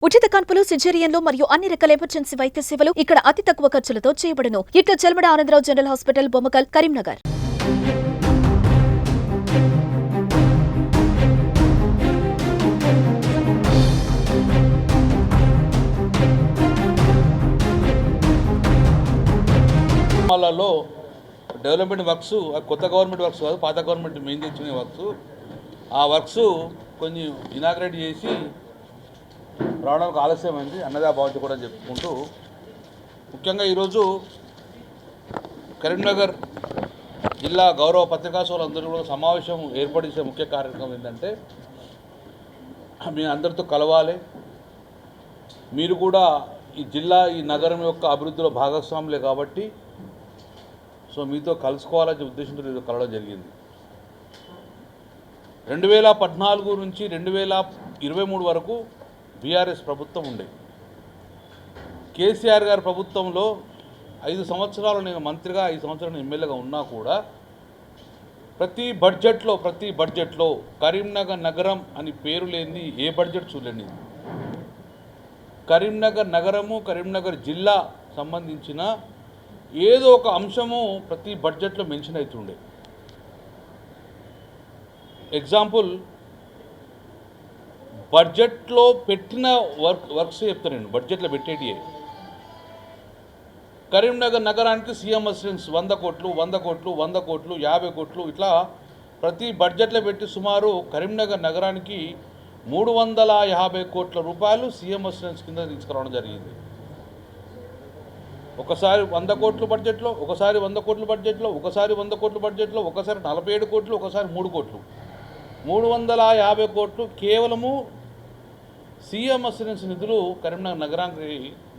ఉచిత కాన్పులు, సిజేరియన్లు మరియు అన్ని రకాల ఎమర్జెన్సీ వైద్య సేవలు ఇక్కడ అతి తక్కువ ఖర్చులతో చేయబడును. ఇట్లా Chelmeda Anandarao general hospital, Bommakal, Karimnagar. Development works కొత్త గవర్నమెంట్ వర్క్స్ కాదు, పాత గవర్నమెంట్ మెయిన్ తెచ్చిన వర్క్స్. ఆ వర్క్స్ కొన్ని ఇనాగ్రేట్ చేసి రావడానికి ఆలస్యమైంది. అన్నదా బాధ్యత కూడా చెప్పుకుంటూ ముఖ్యంగా ఈరోజు కరీంనగర్ జిల్లా గౌరవ పత్రికా సోదరులందరూ కూడా సమావేశం ఏర్పడిసే ముఖ్య కార్యక్రమం ఏంటంటే, మీ అందరితో కలవాలి, మీరు కూడా ఈ జిల్లా ఈ నగరం యొక్క అభివృద్ధిలో భాగస్వాములే కాబట్టి సో మీతో కలుసుకోవాలనే ఉద్దేశంతో ఈరోజు కలవడం జరిగింది. 2014 నుంచి 2023 వరకు బీఆర్ఎస్ ప్రభుత్వం ఉండే. కేసీఆర్ గారి ప్రభుత్వంలో 5 సంవత్సరాలు నేను మంత్రిగా, 5 సంవత్సరాలు ఎమ్మెల్యేగా ఉన్నా కూడా ప్రతి బడ్జెట్లో కరీంనగర్ నగరం అని పేరు లేని ఏ బడ్జెట్ చూడండి. కరీంనగర్ నగరము, కరీంనగర్ జిల్లా సంబంధించిన ఏదో ఒక అంశము ప్రతి బడ్జెట్లో మెన్షన్ అవుతుండే. ఎగ్జాంపుల్, బడ్జెట్లో పెట్టిన వర్క్స్ చెప్తాను నేను. బడ్జెట్లో పెట్టేటి కరీంనగర్ నగరానికి సీఎం అసిస్టెన్స్ 100 కోట్లు, 100 కోట్లు, 100 కోట్లు, 50 కోట్లు ఇట్లా ప్రతి బడ్జెట్లో పెట్టి సుమారు కరీంనగర్ నగరానికి 350 కోట్ల రూపాయలు సీఎం అసిస్టెన్స్ కింద తీసుకురావడం జరిగింది. ఒకసారి 100 కోట్ల బడ్జెట్లో, ఒకసారి 100 కోట్ల బడ్జెట్లో, ఒకసారి 100 కోట్ల బడ్జెట్లో, ఒకసారి 47 కోట్లు, ఒకసారి 3 కోట్లు. 350 కోట్లు కేవలము సీఎం అసిస్టెన్స్ నిధులు కరీంనగర్ నగరానికి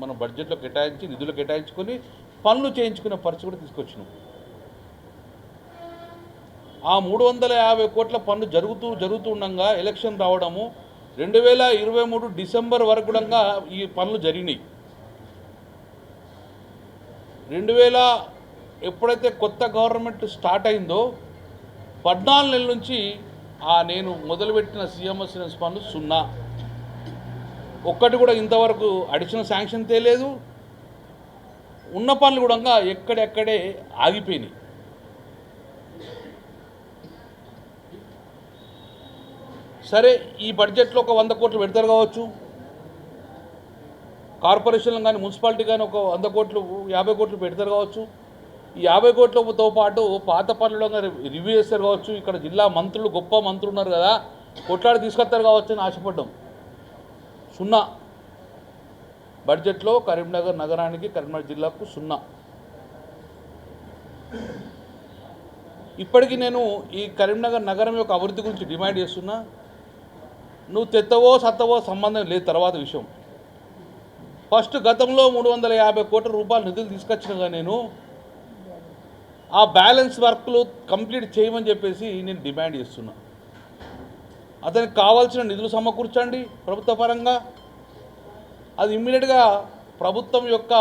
మనం బడ్జెట్లో కేటాయించి నిధులు కేటాయించుకొని పనులు చేయించుకునే పరిస్థితి కూడా తీసుకొచ్చినాం. ఆ 350 కోట్ల పనులు జరుగుతూ ఉండగా ఎలక్షన్ రావడము 2023 డిసెంబర్ వరకు కూడా ఈ పనులు జరిగినాయి. 2000 ఎప్పుడైతే కొత్త గవర్నమెంట్ స్టార్ట్ అయిందో 14 నెలల నుంచి నేను మొదలుపెట్టిన సీఎం అసిస్టెన్స్ పనులు 0. ఒక్కటి కూడా ఇంతవరకు అడిషనల్ శాంక్షన్ తేలేదు. ఉన్న పనులు కూడా ఎక్కడెక్కడే ఆగిపోయినాయి. సరే, ఈ బడ్జెట్లో ఒక 100 కోట్లు పెడతారు కావచ్చు, కార్పొరేషన్లు కానీ మున్సిపాలిటీ కానీ ఒక 100 కోట్లు, 50 కోట్లు పెడతారు కావచ్చు. ఈ 50 కోట్లతో పాటు పాత పనులు రివ్యూ చేస్తారు కావచ్చు. ఇక్కడ జిల్లా మంత్రులు, గొప్ప మంత్రులు ఉన్నారు కదా, కొట్లాడి తీసుకొస్తారు కావచ్చు అని ఆశపడ్డాం. 0 బడ్జెట్లో కరీంనగర్ నగరానికి, కరీంనగర్ జిల్లాకు 0. ఇప్పటికీ నేను ఈ కరీంనగర్ నగరం యొక్క అభివృద్ధి గురించి డిమాండ్ చేస్తున్నా. నువ్వు తెత్తవో సత్తవో సంబంధం లేదు, తర్వాత విషయం. ఫస్ట్ గతంలో 350 కోట్ల రూపాయల నిధులు తీసుకొచ్చినగా నేను ఆ బ్యాలెన్స్ వర్క్లు కంప్లీట్ చేయమని చెప్పేసి నేను డిమాండ్ చేస్తున్నా. అతనికి కావాల్సిన నిధులు సమకూర్చండి ప్రభుత్వ పరంగా. అది ఇమ్మీడియట్గా ప్రభుత్వం యొక్క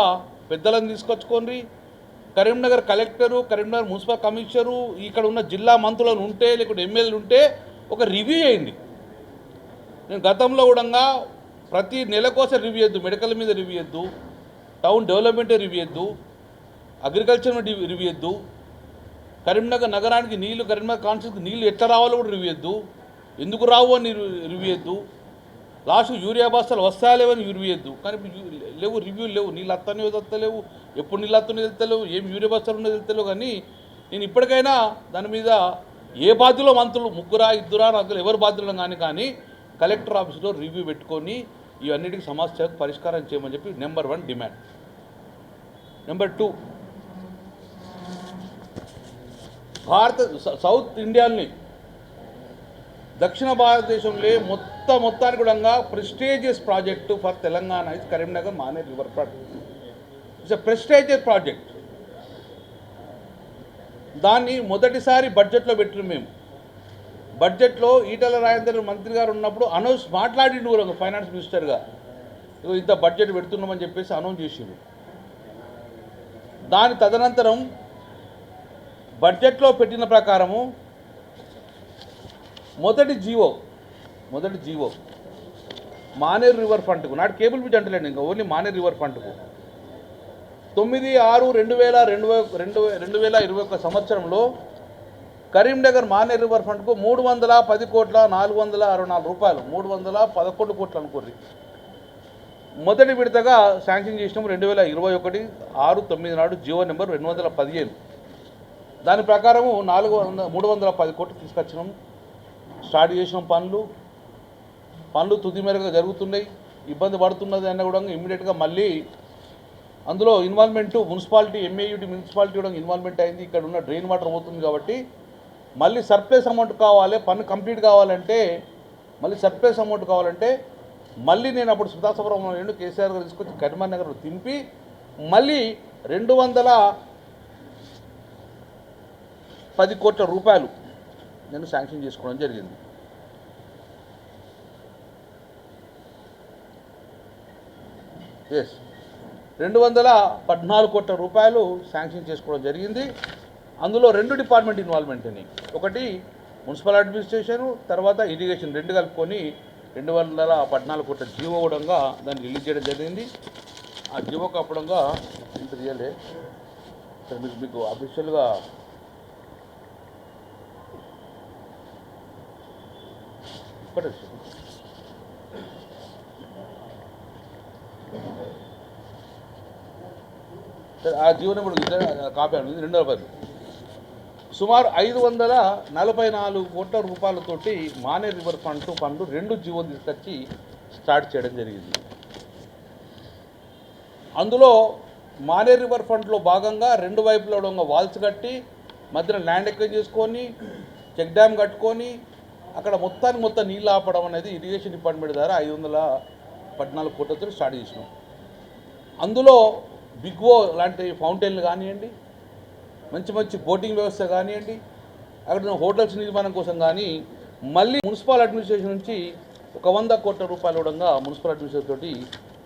పెద్దలను తీసుకొచ్చుకోండి. Karimnagar collector, Karimnagar municipal commissioner, ఇక్కడ ఉన్న జిల్లా మంత్రులను ఉంటే లేకుంటే ఎమ్మెల్యేలు ఉంటే ఒక రివ్యూ చేయండి. నేను గతంలో కూడా ప్రతి నెల కోసం రివ్యూ చేద్దు, మెడికల్ మీద రివ్యూ చేద్దు, టౌన్ డెవలప్మెంట్ రివ్యూ చేద్దు, అగ్రికల్చర్ మీద రివ్యూ చేద్దు, కరీంనగర్ నగరానికి నీళ్లు, కరీంనగర్ కాన్స్టిట్యూన్సీకి నీళ్లు ఎట్లా రావాలో కూడా రివ్యూ చేద్దు, ఎందుకు రావు అని రివ్యూ చేద్దు, లాస్ట్ యూరియా బస్తాలు వస్తాయా లేవని రివ్యూ చేద్దు. కానీ లేవు, రివ్యూలు లేవు. నీళ్ళు అత్తనే వస్తలేవు, ఎప్పుడు నీళ్ళు అత్తనే వెళ్తలేవు, ఏం యూరియా బస్తాలు ఉన్నది వెళ్తలేవు. కానీ నేను ఇప్పటికైనా దాని మీద ఏ బాధ్యులో మంత్రులు 2 2 అందులో ఎవరు బాధ్యులు కానీ కలెక్టర్ ఆఫీస్లో రివ్యూ పెట్టుకొని ఇవన్నిటికీ సమస్యకు పరిష్కారం చేయమని చెప్పి నెంబర్ 1 డిమాండ్. నెంబర్ 2, సౌత్ ఇండియాని, దక్షిణ భారతదేశంలో మొత్తానికి కూడా prestigious project for Telangana is Karimnagar Manair river front. It's a prestigious project. దాన్ని మొదటిసారి బడ్జెట్లో పెట్టిన మేము. బడ్జెట్లో ఈటల రాజేందర్ మంత్రి గారు ఉన్నప్పుడు మాట్లాడిండు కూడా ఫైనాన్స్ మినిస్టర్గా, ఇంత బడ్జెట్ పెడుతున్నామని చెప్పేసి అనౌన్స్ చేసిండు. దాని తదనంతరం బడ్జెట్లో పెట్టిన ప్రకారము మొదటి జీవో మానేరు రివర్ ఫ్రంట్కు, నాటి కేబుల్ బ్రిడ్జ్ అంటలేండి, ఇంకా ఓన్లీ మానేరు రివర్ ఫ్రంట్కు 9/6/2021 సంవత్సరంలో కరీంనగర్ మానేరు రివర్ ఫ్రంట్కు 310,464 రూపాయలు, 311 కోట్లు అనుకోర్రి. మొదటి విడతగా శాంక్షన్ చేసినాము 2021/6/9 నాడు జీవో నెంబర్ 215. దాని ప్రకారము 310 కోట్లు తీసుకొచ్చినాం. స్టార్ట్ చేసినాం పనులు తుది మేరగా జరుగుతున్నాయి. ఇబ్బంది పడుతున్నది అన్న కూడా ఇమ్మీడియట్గా మళ్ళీ అందులో ఇన్వాల్వ్మెంటు మున్సిపాలిటీ ఎంఏయుడి మున్సిపాలిటీ కూడా ఇన్వాల్వ్మెంట్ అయింది. ఇక్కడ ఉన్న డ్రైన్ వాటర్ పోతుంది కాబట్టి మళ్ళీ సర్ప్లస్ అమౌంట్ కావాలి, పన్ను కంప్లీట్ కావాలంటే మళ్ళీ నేను అప్పుడు సుధాసుబ్రహ్మణ్యం కేసీఆర్ గారు తీసుకొచ్చి కరీంనగర్ నగర్ తింపి మళ్ళీ 210 కోట్ల రూపాయలు నేను శాంక్షన్ చేసుకోవడం జరిగింది. ఎస్, 214 కోట్ల రూపాయలు శాంక్షన్ చేసుకోవడం జరిగింది. అందులో 2 డిపార్ట్మెంట్ ఇన్వాల్వ్మెంట్ అని, ఒకటి మున్సిపల్ అడ్మినిస్ట్రేషను, తర్వాత ఇరిగేషన్, 2 కలుపుకొని 214 కోట్ల జీవో కూడా దాన్ని రిలీజ్ చేయడం జరిగింది. ఆ జీవో కాపడంగా ఇంత రియలే సార్ మీకు అఫీషియల్గా ఇక్కడ ఆ జీవో నెంబర్ కాపీ అనేది 2010 సుమారు 544 కోట్ల రూపాయలతోటి మానేరు రివర్ ఫ్రంట్ ఫండ్ 2 జీవోలు తీసుకొచ్చి స్టార్ట్ చేయడం జరిగింది. అందులో మానేరు రివర్ ఫ్రంట్లో భాగంగా 2 వైపులో వాల్స్ కట్టి మధ్యన ల్యాండ్ ఎక్వైర్ చేసుకొని చెక్ డ్యామ్ కట్టుకొని అక్కడ మొత్తం నీళ్ళు ఆపడం అనేది ఇరిగేషన్ డిపార్ట్మెంట్ ద్వారా 514 కోట్లతో స్టార్ట్ చేసినాం. అందులో బిగ్వో లాంటి ఫౌంటైన్లు కానివ్వండి, మంచి బోటింగ్ వ్యవస్థ కానివ్వండి, అక్కడ హోటల్స్ నిర్మాణం కోసం కానీ మళ్ళీ మున్సిపల్ అడ్మినిస్ట్రేషన్ నుంచి 100 కోట్ల రూపాయలు కూడా మున్సిపల్ అడ్మినిస్ట్రేషన్ తోటి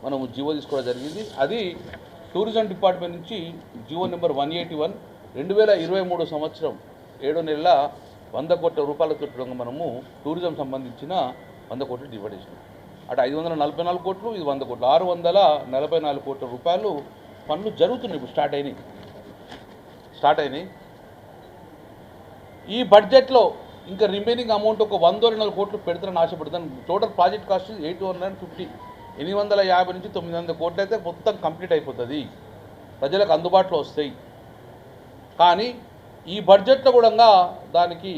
మనం జీవో తీసుకోవడం జరిగింది. అది టూరిజం డిపార్ట్మెంట్ నుంచి జీవో నెంబర్ 181 2023 సంవత్సరం 7వ నెల 100 కోట్ల రూపాయలతో మనము టూరిజం సంబంధించిన 100 కోట్లు డివైడ్ చేసినాం. అటు 544 కోట్లు, ఇది 100 కోట్లు, 644 కోట్ల రూపాయలు పనులు జరుగుతున్నాయి. ఇప్పుడు స్టార్ట్ అయినాయి. ఈ బడ్జెట్లో ఇంకా రిమైనింగ్ అమౌంట్ ఒక 104 కోట్లు పెడతారని ఆశపడుతాను. టోటల్ ప్రాజెక్ట్ కాస్ట్ 850, 850 నుంచి 900 కోట్లు అయితే మొత్తం కంప్లీట్ అయిపోతుంది, ప్రజలకు అందుబాటులో వస్తాయి. కానీ ఈ బడ్జెట్లో కూడా దానికి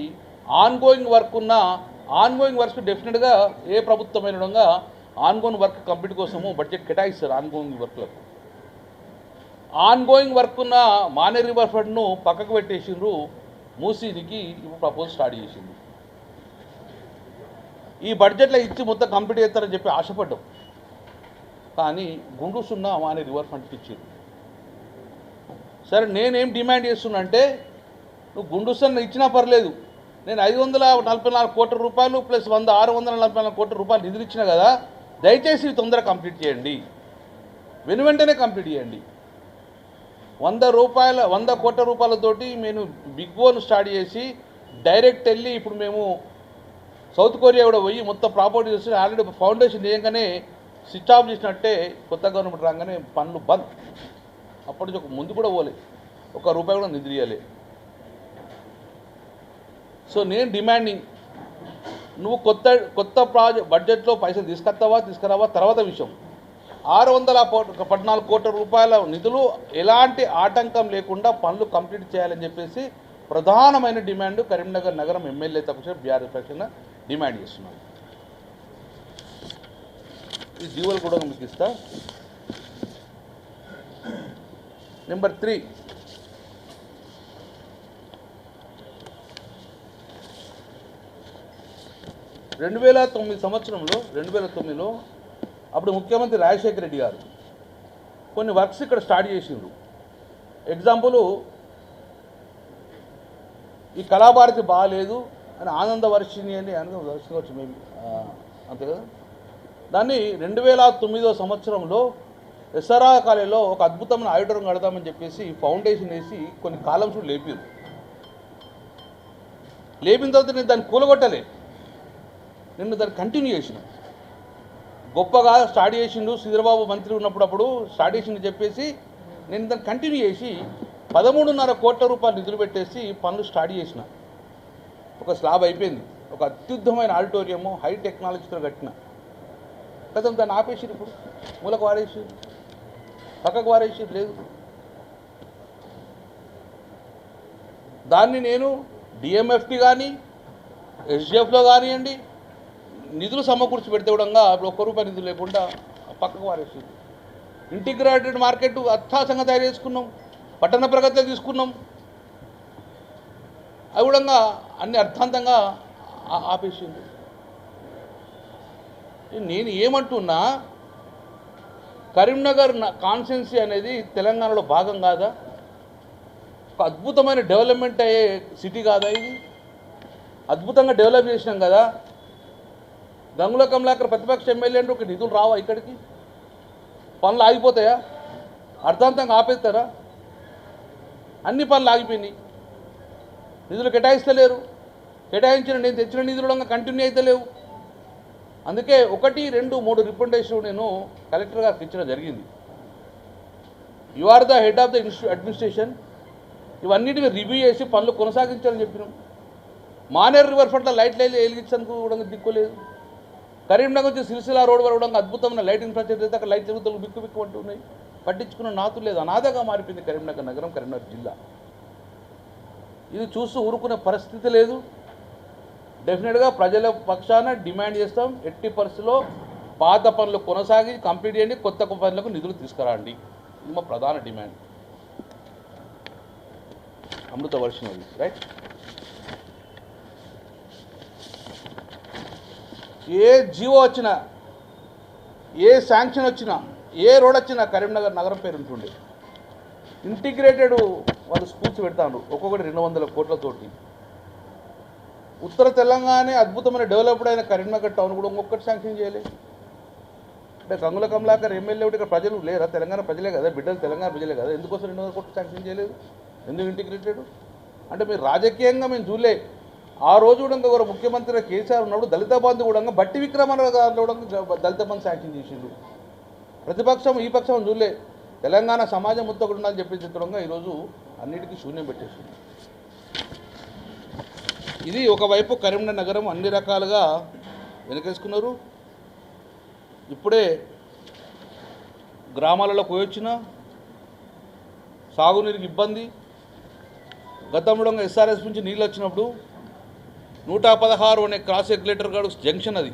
ఆన్గోయింగ్ వర్క్స్ డెఫినెట్గా ఏ ప్రభుత్వమైన ఆన్గోయింగ్ వర్క్ కంప్లీట్ కోసము బడ్జెట్ కేటాయిస్తారు. ఆన్గోయింగ్ వర్క్ ఉన్న మానేరు రివర్ ఫ్రంట్ను పక్కకు పెట్టేసిండ్రు, మూసీనికి ఇప్పుడు ప్రపోజల్ స్టార్ట్ చేసింది. ఈ బడ్జెట్లో ఇచ్చి మొత్తం కంప్లీట్ చేస్తారని చెప్పి ఆశపడ్డాం, కానీ గుండుసున్న మానేరు రివర్ ఫ్రంట్కి ఇచ్చింది. సరే, నేనేం డిమాండ్ చేస్తున్నా అంటే, నువ్వు గుండుసన్న ఇచ్చినా పర్లేదు, నేను 544 కోట్ల రూపాయలు ప్లస్ 644 కోట్ల రూపాయలు నిధులు ఇచ్చినా కదా, దయచేసి తొందరగా కంప్లీట్ చేయండి, వెంటనే కంప్లీట్ చేయండి. 100 కోట్ల రూపాయలతోటి నేను బిగ్వోను స్టార్ట్ చేసి డైరెక్ట్ వెళ్ళి ఇప్పుడు మేము సౌత్ కొరియా కూడా పోయి మొత్తం ప్రాపర్టీ చేసి ఆల్రెడీ ఫౌండేషన్ చేయగానే స్విచ్ ఆఫ్ చేసినట్టే కొత్త గవర్నమెంట్ రాగానే పనులు బంద్. అప్పటి నుంచి ముందు కూడా పోలే, 1 రూపాయి కూడా నిధులు ఇవ్వలే. సో నేను డిమాండింగ్, నువ్వు కొత్త బడ్జెట్లో పైసలు తీసుకురావా తర్వాత విషయం. 614 కోట్ల రూపాయల నిధులు ఎలాంటి ఆటంకం లేకుండా పనులు కంప్లీట్ చేయాలని చెప్పేసి ప్రధానమైన డిమాండ్ కరీంనగర్ నగరం ఎమ్మెల్యే తరపున బీఆర్ఎస్ పక్షాన డిమాండ్ చేస్తున్నాను. ఈ జీవోలు కూడా మీకు ఇస్తా. నెంబర్ 3, సంవత్సరంలో 2009లో అప్పుడు ముఖ్యమంత్రి రాజశేఖర రెడ్డి గారు కొన్ని వర్క్స్ ఇక్కడ స్టార్ట్ చేసిండ్రు. ఎగ్జాంపుల్, ఈ కళాభారతి బాగాలేదు అని ఆనందవర్షిణి వచ్చు మేబీ అంతే కదా, దాన్ని 2009 సంవత్సరంలో ఎస్ఆర్ఆ కాలేజీలో ఒక అద్భుతమైన ఆడిటోరియం కడదామని చెప్పేసి ఫౌండేషన్ వేసి కొన్ని కాలమ్స్ లేపిన తర్వాత నేను దాన్ని కూలగొట్టలే, నిన్ను దాన్ని కంటిన్యూ చేసిన. గొప్పగా స్టార్ట్ చేసిండు శ్రీధరబాబు మంత్రి ఉన్నప్పుడు స్టార్ట్ చేసిండు చెప్పేసి నేను దాన్ని కంటిన్యూ చేసి 13.5 కోట్ల రూపాయలు నిధులు పెట్టేసి పనులు స్టార్ట్ చేసిన. ఒక స్లాబ్ అయిపోయింది, ఒక అత్యుత్తమైన ఆడిటోరియము హై టెక్నాలజీతో కట్టిన. కదా దాన్ని ఆపేసి ఇప్పుడు మూలకు వాడేసి పక్కకు వారేసి లేదు. దాన్ని నేను డిఎంఎఫ్టీ కానీ ఎస్డిఎఫ్లో కానివ్వండి నిధులు సమకూర్చి పెడితే కూడా ఇప్పుడు ₹1 నిధులు లేకుండా పక్కకు వారేసి ఇంటిగ్రేటెడ్ మార్కెట్ అత్యాసంగా తయారు చేసుకున్నాం, పట్టణ ప్రగతిలో తీసుకున్నాం. అవి కూడా అన్ని అర్థాంతంగా ఆపేసింది. నేను ఏమంటున్నా, కరీంనగర్ కాన్స్టిట్యున్సీ అనేది తెలంగాణలో భాగం కాదా? ఒక అద్భుతమైన డెవలప్మెంట్ అయ్యే సిటీ కాదా ఇది? అద్భుతంగా డెవలప్ చేసినాం కదా. గంగుల కమలాకర్ ప్రతిపక్ష ఎమ్మెల్యే అంటే ఒక నిధులు రావా ఇక్కడికి? పనులు ఆగిపోతాయా? అర్థాంతంగా ఆపేస్తారా? అన్ని పనులు ఆగిపోయినాయి, నిధులు కేటాయిస్తలేరు. కేటాయించిన నేను తెచ్చిన నిధులు కంటిన్యూ అయితే లేవు. అందుకే 1, 2, 3 రికమెండేషన్ నేను కలెక్టర్ గారికి ఇచ్చడం జరిగింది. You are the head of the administration, ఇవన్నిటిని రివ్యూ చేసి పనులు కొనసాగించాలని చెప్పినాం. మానేరు రివర్ ఫ్రంట్లో లైట్లు వెలిగించేందుకు కూడా దిక్కులేదు. కరీంనగర్ నుంచి సిరిసిల్ల రోడ్ వరకు కూడా అద్భుతమైన లైట్ ఇన్ఫ్రాస్ట్రక్చర్ అయితే అక్కడ లైట్ తిరుగుతూ బిక్కు బిక్కు అంటున్నాయి. పట్టించుకున్న నాతు లేదు, అనాథగా మారిపోయింది కరీంనగర్ నగరం, కరీంనగర్ జిల్లా. ఇది చూస్తూ ఊరుకునే పరిస్థితి లేదు. డెఫినెట్గా ప్రజల పక్షాన డిమాండ్ చేస్తాం, ఎట్టి పరిస్థితుల్లో పాత పనులు కొనసాగి కంప్లీట్ చేయండి, కొత్త పనులకు నిధులు తీసుకురండి. ఇది మా ప్రధాన డిమాండ్. అమృత వర్షం అది రైట్. ఏ జీవో వచ్చినా, ఏ శాంక్షన్ వచ్చినా, ఏ రోడ్ వచ్చినా కరీంనగర్ నగరం పేరు ఉంటుండే. ఇంటిగ్రేటెడ్ వాళ్ళు స్కూల్స్ పెడతాను, ఒక్కొక్కటి 200 కోట్లతోటి. ఉత్తర తెలంగాణ అద్భుతమైన డెవలప్డ్ అయిన కరీంనగర్ టౌన్ కూడా ఇంకొకటి శాంక్షన్ చేయలేదు. అంటే గంగుల కమలాకర్ ఎమ్మెల్యే ఒకటి ఇక్కడ ప్రజలు లేరా? తెలంగాణ ప్రజలే కదా, బిడ్డలు తెలంగాణ ప్రజలే కదా. ఎందుకోసం 200 కోట్లు శాంక్షన్ చేయలేదు? ఎందుకు ఇంటిగ్రేటెడ్ అంటే మీరు రాజకీయంగా మేము చూడలే. ఆ రోజు కూడా ఇంకొక ముఖ్యమంత్రి కేసీఆర్ ఉన్నప్పుడు దళిత బంధు కూడా బట్టి విక్రమార్క గారు కూడా దళిత బంధు శాంక్షన్ చేసిండు. ప్రతిపక్షం ఈ పక్షం చూడలే. తెలంగాణ సమాజం మొత్తం ఒకటి ఉండాలని చెప్పి చిత్రంగా ఈరోజు అన్నిటికీ శూన్యం పెట్టేసింది. ఇది ఒకవైపు కరీంనగర్ నగరం అన్ని రకాలుగా వెనకేసుకున్నారు. ఇప్పుడే గ్రామాలలో పోయొచ్చిన సాగునీరుకి ఇబ్బంది. గతంలో ఎస్ఆర్ఎస్ నుంచి నీళ్ళు వచ్చినప్పుడు 116 అనే క్రాస్ రెగ్యులేటర్ గాడు జంక్షన్, అది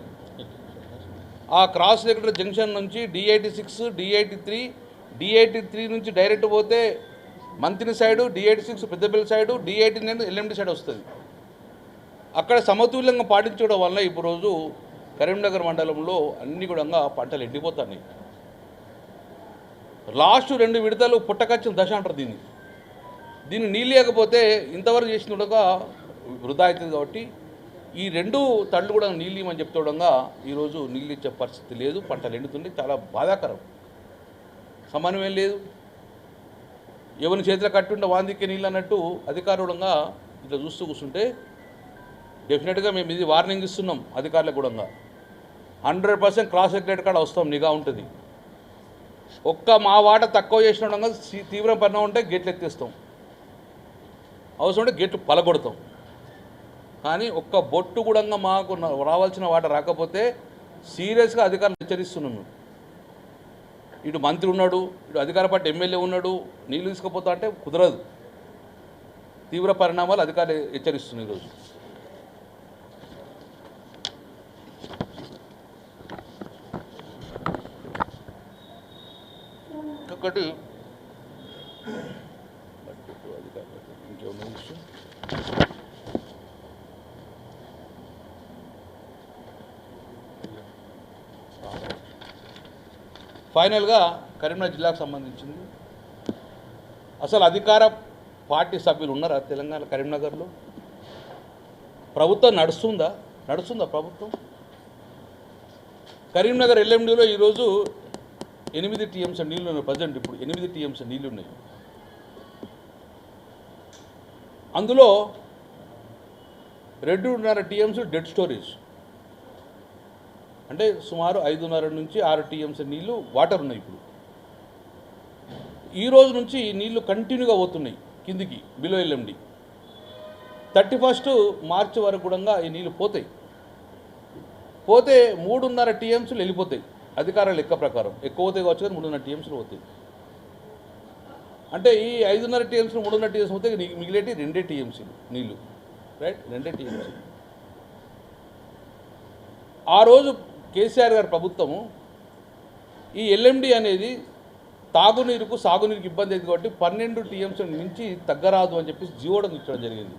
ఆ క్రాస్ రెగ్యులేటర్ జంక్షన్ నుంచి D86, D83, D83 నుంచి డైరెక్ట్ పోతే Manthani side, D86 Peddapalli side, D89 LMD side వస్తుంది. అక్కడ సమతుల్యంగా పాటించడం వల్ల ఇప్పుడు రోజు కరీంనగర్ మండలంలో అన్ని కూడా పంటలు ఎండిపోతున్నాయి. లాస్ట్ 2 విడతలు పుట్టకచ్చిన దశ అంటారు దీన్ని నీళ్ళు లేకపోతే ఇంతవరకు చేసిన కూడా వృధా అవుతుంది. కాబట్టి ఈ 2 తళ్ళు కూడా నీళ్ళు ఇవ్వమని చెప్తుండగా ఈరోజు నీళ్ళు ఇచ్చే పరిస్థితి లేదు, పంటలు ఎండుతుంది. చాలా బాధాకరం. సమన్వయం లేదు. ఎవరి చేతిలో కట్టుంటే వాందికే నీళ్ళు అన్నట్టు అధికారులంగా ఇట్లా చూస్తూ కూర్చుంటే డెఫినెట్గా మేము ఇది వార్నింగ్ ఇస్తున్నాం అధికారులకు కూడా. 100% క్రాస్ రెగ్యులేటర్ కాడ వస్తాం, నిఘా ఉంటుంది. ఒక్క మా వాట తక్కువ చేసిన తీవ్ర పరిణామం ఉంటే గేట్లు ఎత్తేస్తాం, అవసరం ఉంటే గేట్లు పలగొడతాం. కానీ ఒక్క బొట్టు కూడా మాకు రావాల్సిన వాట రాకపోతే సీరియస్గా అధికారులు హెచ్చరిస్తున్నాం. ఇటు మంత్రి ఉన్నాడు, ఇటు అధికార పార్టీ ఎమ్మెల్యే ఉన్నాడు, నీళ్ళు తీసుకుపోతా అంటే కుదరదు. తీవ్ర పరిణామాలు అధికారులు హెచ్చరిస్తున్నాయి ఈరోజు. ఒకటి ఫైనల్గా కరీంనగర్ జిల్లాకు సంబంధించింది. అసలు అధికార పార్టీ సభ్యులు ఉన్నారా తెలంగాణ కరీంనగర్లో? ప్రభుత్వం నడుస్తుందా ప్రభుత్వం? కరీంనగర్ ఎల్ఎండిలో ఈరోజు 8 TMs నీళ్ళు ఉన్నాయి. ప్రజెంట్ ఇప్పుడు 8 TMs నీళ్ళు ఉన్నాయి. అందులో 2.5 TMs డెడ్ స్టోరేజ్. అంటే సుమారు 5.5 నుంచి 6 టీఎంసీ నీళ్లు వాటర్ ఉన్నాయి. ఇప్పుడు ఈ రోజు నుంచి నీళ్లు కంటిన్యూగా పోతున్నాయి కిందికి బిలో ఎల్ఎండి. 31 మార్చి వరకు కూడా ఈ నీళ్లు పోతాయి. పోతే 3.5 టీఎంసీలు వెళ్ళిపోతాయి అధికారుల లెక్క ప్రకారం. ఎక్కువ పోతాయి కావచ్చు కానీ 3.5 టీఎంసీలు పోతాయి. అంటే ఈ 5.5 టీఎంసీలు 3.5 టీఎంసీ పోతే మిగిలేటి 2 టీఎంసీలు నీళ్లు, రైట్, 2 టీఎంసీలు. ఆ రోజు కేసీఆర్ గారి ప్రభుత్వము ఈ ఎల్ఎండి అనేది తాగునీరుకు సాగునీరుకు ఇబ్బంది అయింది కాబట్టి 12 టీఎంసీ నుంచి తగ్గరాదు అని చెప్పేసి జీవోడం ఇచ్చడం జరిగింది.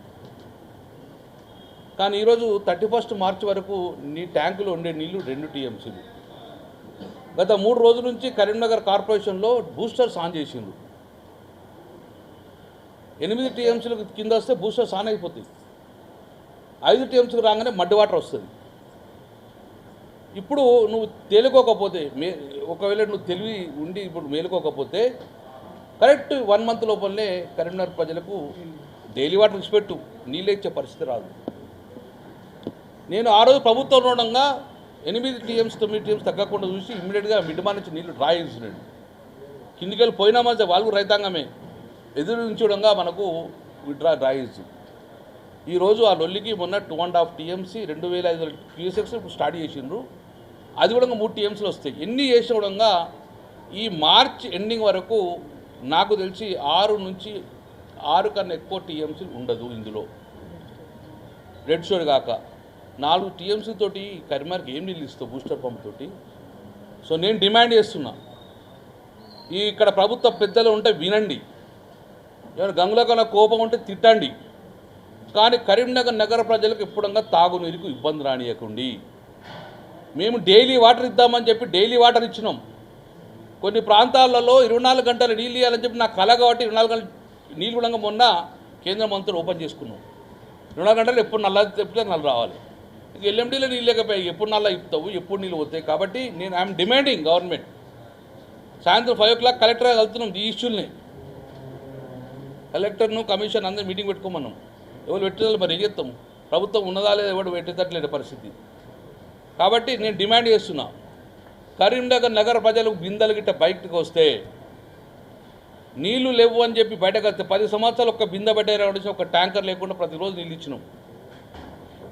కానీ ఈరోజు 31 మార్చి వరకు ట్యాంకులో ఉండే నీళ్లు 2 టీఎంసీలు. గత 3 రోజుల నుంచి కరీంనగర్ కార్పొరేషన్లో బూస్టర్స్ ఆన్ చేసిండ్రు. 8 టీఎంసీలకు కింద వస్తే బూస్టర్స్ ఆన్ అయిపోతాయి. 5 టీఎంసీకి రాగానే మడ్డి వాటర్ వస్తుంది. ఇప్పుడు నువ్వు తేలుకోకపోతే ఒకవేళ నువ్వు తెలివి ఉండి ఇప్పుడు మేలుకోకపోతే కరెక్ట్ 1 మంత్ లోపలనే కరీంనగర్ ప్రజలకు డైలీ వాటర్ ఇచ్చిపెట్టు, నీళ్ళు ఇచ్చే పరిస్థితి రాదు. నేను ఆ రోజు ప్రభుత్వంలో ఉండగా 8 టీఎంసీ 9 టీఎంసీ తగ్గకుండా చూసి ఇమ్మీడియట్గా మిడ్మా నుంచి నీళ్లు డ్రా చేసినాడు. కిందికి వెళ్ళి పోయినా మధ్య వాళ్ళు రైతాంగమే ఎదురు నుంచడంగా మనకు డ్రా చేసి ఈరోజు ఆ లొల్లికి మొన్న 2.5 టీఎంసీ 2,500 క్యూసెక్స్ స్టార్ట్ చేసిండ్రు. అది కూడా 3 టీఎంసీలు వస్తాయి. ఎన్ని చేసిన కూడా ఈ మార్చ్ ఎండింగ్ వరకు నాకు తెలిసి 6 కన్నా ఎక్కువ టీఎంసీలు ఉండదు. ఇందులో రెడ్ షోర్ కాక 4 టీఎంసీ తోటి కరీంనగర్కి ఏం నీళ్ళు ఇస్తావు బూస్టర్ పంప్ తోటి? సో నేను డిమాండ్ చేస్తున్నా, ఇక్కడ ప్రభుత్వ పెద్దలు ఉంటే వినండి, ఏమైనా గంగుల కన్నా కోపం ఉంటే తిట్టండి, కానీ కరీంనగర్ నగర ప్రజలకు ఎప్పుడంగా తాగునీరుకు ఇబ్బంది రానియకండి. మేము డైలీ వాటర్ ఇద్దామని చెప్పి డైలీ వాటర్ ఇచ్చినాం. కొన్ని ప్రాంతాలలో 24 గంటలు నీళ్ళు ఇవ్వాలని చెప్పి నాకు కల కాబట్టి 24 గంటలు నీళ్ళు కూడా మొన్న కేంద్ర మంత్రులు ఓపెన్ చేసుకున్నాం. 24 గంటలు ఎప్పుడు నల్ల తెప్పితే నల్ల రావాలి. ఇక ఎల్ఎండీలో నీళ్ళు లేకపోయాయి, ఎప్పుడు నల్ల ఇస్తావు, ఎప్పుడు నీళ్ళు పోతాయి. కాబట్టి నేను ఐఎమ్ డిమాండింగ్ గవర్నమెంట్, సాయంత్రం 5 o'clock కలెక్టర్గా వెళ్తున్నాం ఈ ఇష్యూల్ని. కలెక్టర్ను కమిషన్ అందరూ మీటింగ్ పెట్టుకోమన్నాం. ఎవరు పెట్టాలి మరి ఏం చేస్తాము? ప్రభుత్వం ఉన్నదా లేదా ఎవరు పెట్టేటట్లేని పరిస్థితి. కాబట్టి నేను డిమాండ్ చేస్తున్నా, కరీంనగర్ నగర ప్రజలు బిందెలు గిట్ట బయటకు వస్తే నీళ్లు లేవు అని చెప్పి బయటకు వస్తే 10 సంవత్సరాలు ఒక బిందె పెట్టారు, ఒక ట్యాంకర్ లేకుండా ప్రతిరోజు నీళ్ళు ఇచ్చినాం.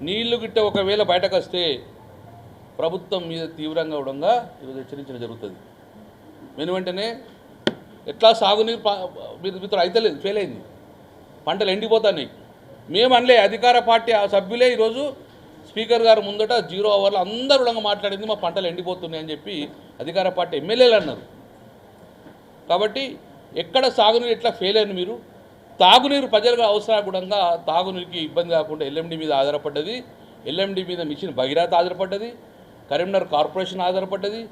నీళ్లు గిట్ట ఒకవేళ బయటకు వస్తే ప్రభుత్వం మీద తీవ్రంగా ఉండగా ఈరోజు హెచ్చరించడం జరుగుతుంది. వెంటనే ఎట్లా సాగునీరు మీతో అయితలేదు, ఫెయిల్ అయింది, పంటలు ఎండిపోతున్నాయి. మేము అనలే, అధికార పార్టీ సభ్యులే ఈరోజు స్పీకర్ గారు ముందట 0 hourలో అందరూ కూడా మాట్లాడింది మా పంటలు ఎండిపోతున్నాయి అని చెప్పి అధికార పార్టీ ఎమ్మెల్యేలు అన్నారు. కాబట్టి ఎక్కడ సాగునీరు ఎట్లా ఫెయిల్ అయింది? మీరు తాగునీరు ప్రజలకు అవసరం కూడా తాగునీరుకి ఇబ్బంది కాకుండా ఎల్ఎండి మీద ఆధారపడ్డది. ఎల్ఎండి మీద మిషన్ భగీరథ ఆధారపడ్డది, కరీంనగర్ కార్పొరేషన్ ఆధారపడ్డది.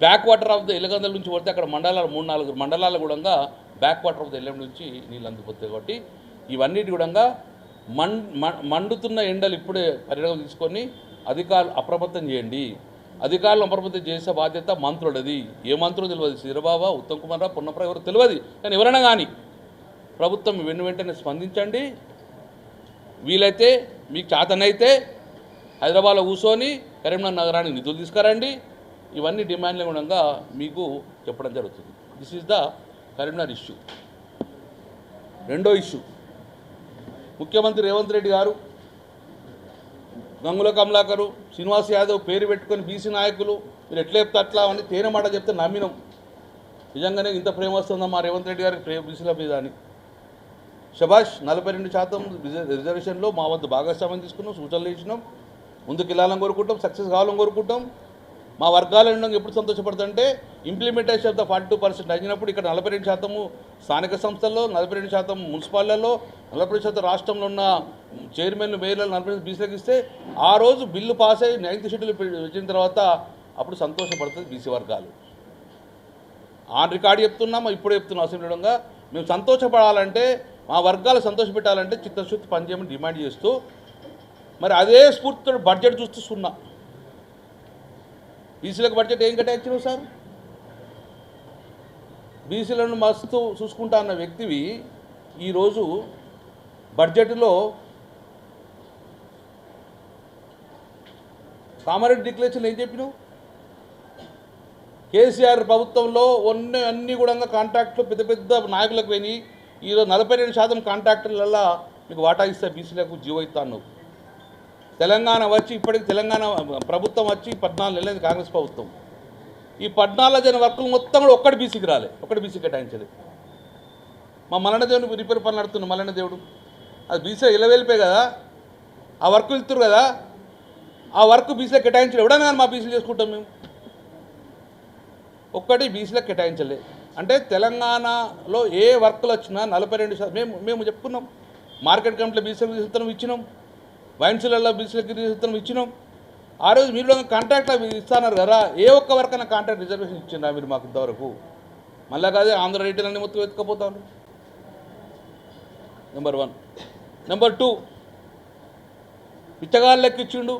Back water of the Elagandala నుంచి పడితే అక్కడ మండలాలు 3-4 మండలాలు కూడా back water of the LMD నుంచి నీళ్ళు అందుకుపోతాయి. కాబట్టి ఇవన్నిటి కూడా మండుతున్న ఎండలు ఇప్పుడే పరిణామం తీసుకొని అధికారులు అప్రమత్తం చేయండి. అధికారులు అప్రమత్తం చేసే బాధ్యత మంత్రులది. ఏ మంత్రులు తెలియదు, శ్రీబాబా, ఉత్తమ్ కుమార్ రావు, పొన్నప్ర ఎవరు తెలియదు. కానీ ఎవరైనా కానీ ప్రభుత్వం వెంటనే స్పందించండి. వీలైతే మీకు చేతనైతే హైదరాబాద్లో కూర్చొని కరీంనగర్ నగరానికి నిధులు తీసుకురండి. ఇవన్నీ డిమాండ్లు కూడా మీకు చెప్పడం జరుగుతుంది. This is the Karimnagar issue. రెండో ఇష్యూ, ముఖ్యమంత్రి రేవంత్ రెడ్డి గారు, గంగుల కమలాకరు, శ్రీనివాస్ యాదవ్ పేరు పెట్టుకొని బీసీ నాయకులు మీరు ఎట్లా చెప్తే అట్లా అని తేనె మాట చెప్తే నమ్మినాం. నిజంగానే ఇంత ప్రేమ వస్తుందా మా రేవంత్ రెడ్డి గారికి బీసీల మీద అని. శభాష్, 42% రిజర్వేషన్లో మా వద్ద భాగస్వామ్యం తీసుకున్నాం, సూచనలు ఇచ్చినాం, ముందుకు వెళ్ళాలని కోరుకుంటాం, సక్సెస్ కావాలని కోరుకుంటాం. మా వర్గాల నుండి ఎప్పుడు సంతోషపడుతుంటే ఇంప్లిమెంటేషన్ ఆఫ్ ద 42% అయినప్పుడు ఇక్కడ 42% స్థానిక సంస్థల్లో, 42% మున్సిపాలిటీల్లో, 40% రాష్ట్రంలో ఉన్న చైర్మన్లు, మేయర్లు 40% బీసీలకు ఇస్తే ఆ రోజు బిల్లు పాస్ అయ్యి 9th షెడ్యూల్ వచ్చిన తర్వాత అప్పుడు సంతోషపడుతుంది బీసీ వర్గాలు. ఆన్ రికార్డు చెప్తున్నాము, ఇప్పుడు చెప్తున్నాం అసెంబ్లీగా. మేము సంతోషపడాలంటే, మా వర్గాలు సంతోషపెట్టాలంటే చిత్తశుద్ధి పనిచేయమని డిమాండ్ చేస్తూ, మరి అదే స్ఫూర్తితో బడ్జెట్ చూస్తూ సున్నా. బీసీలకు బడ్జెట్ ఏం కేటాయించినావు సార్? బీసీలను మస్తు చూసుకుంటా అన్న వ్యక్తివి ఈరోజు బడ్జెట్లో కామారెడ్డి డిక్లరేషన్ ఏం చెప్పినావు? కేసీఆర్ ప్రభుత్వంలో అన్నీ కూడా కాంట్రాక్టులు పెద్ద పెద్ద నాయకులకు పోయి ఈరోజు 42% కాంట్రాక్టులలో మీకు వాటా ఇస్తే బీసీలకు జీవో ఇస్తాను. తెలంగాణ వచ్చి ఇప్పటికి తెలంగాణ ప్రభుత్వం వచ్చి 14 నెలలైంది కాంగ్రెస్ ప్రభుత్వం. ఈ 14 జన వర్కులు మొత్తం కూడా ఒక్కటి బీసీకి రాలే, ఒక్కటి బీసీ కేటాయించలేదు. మా మల్లన్న దేవుని రిపేర్ పనులు నడుతున్నాడు మల్లన్న దేవుడు, అది బీసీలో ఇలవెళ్ళిపోయి కదా, ఆ వర్క్ వెళ్తురు కదా, ఆ వర్క్ బీసీలో కేటాయించలేదు. ఎవడన్నా కానీ మా బీసీలు చేసుకుంటాం మేము, ఒక్కటి బీసీలో కేటాయించలేదు. అంటే తెలంగాణలో ఏ వర్కులు వచ్చినా 42% మేము చెప్పుకున్నాం. మార్కెట్ కమిటీలో బీసీలకు రిజిస్ట్రేషన్ ఇచ్చినాం, వైన్సులలో బీసీలకు రిజిస్ట్రేషన్ ఇచ్చినాం. ఆ రోజు మీరు కాంట్రాక్ట్లో ఇస్తున్నారు కదా, ఏ ఒక్క వర్క్ అయినా కాంట్రాక్ట్ రిజర్వేషన్ ఇచ్చిందా మీరు మాకు ఇంతవరకు? మళ్ళా కాదే ఆంధ్ర రైతులన్నీ మొత్తం ఎత్తుకపోతాను. నెంబర్ 1. నెంబర్ 2, బిచ్చగాళ్ళ లెక్క ఇచ్చిండు.